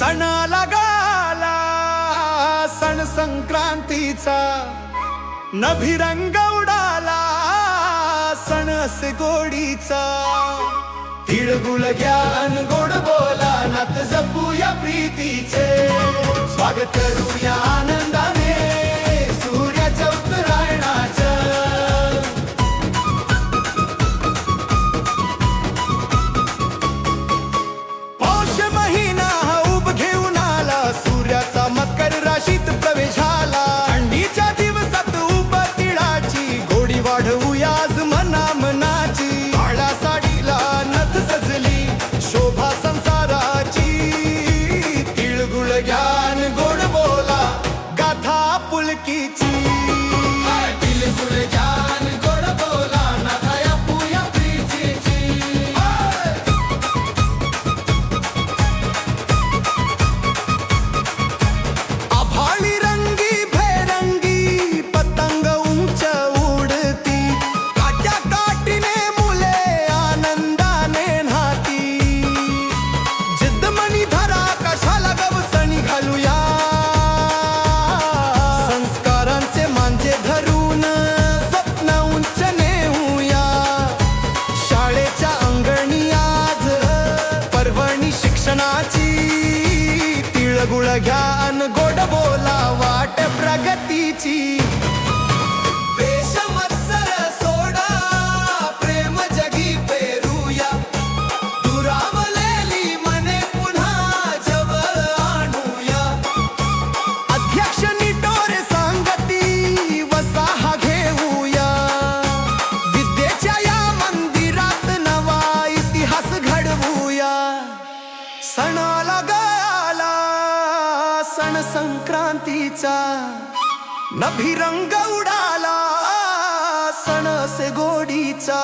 सणाला गाला सण संक्रांतीचा, नभिरंग उडाला सण असे गोडीचा। तिळगुळ घ्या अन गोड बोला, नात जपूया प्रीतीचे, स्वागत करूया आनंदाने सूर्याच्या उत्तरायणाचं। पौष महिना हा उब घेऊन आला, सूर्याचा मकर राशीत प्रवेश झाला। थंडीच्या दिवसात उब तिळाची, गोडी वाढवूया आज मना मनाची। काळ्या साडीला नथ सजली, शोभा संसाराची। तिळगुळ घ्या अन गोड बोला, गाथा पुलकीची। तिळगुळ घ्या अन गोड बोला, नाथा जपूया प्रीतीची। आभाळी रंगी बेरंगी पतंग उंच उडती, काट्या काठीने मुले आनंदाने न्हाती। जिद्द मनी धरा कशाला गवसणी घालूया, संस्कारांचे मांजे धरून स्वप्न उंच नेऊया। शाळेच्या अंगणी आज पर्वणी शिक्षणाची, तिळगुळ घ्या अन गोड बोला वाट प्रगतीची। वेश मत्सर सोडा, प्रेम जगी पेरूया, दुरावलेली मने पुन्हा जवळ आणूया। अध्यक्ष निटोरे सांगती वसाहा घेऊया, विद्येच्या या मंदिरात नवा इतिहास घडवूया। सणाला गाला सण संक्रांतीचा, नभिरंग उडाला सण असे गोडीचा।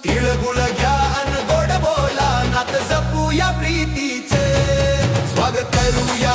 तिळगुळ घ्या अन गोड बोला, नात जपूया प्रीतीचे, स्वागत करूया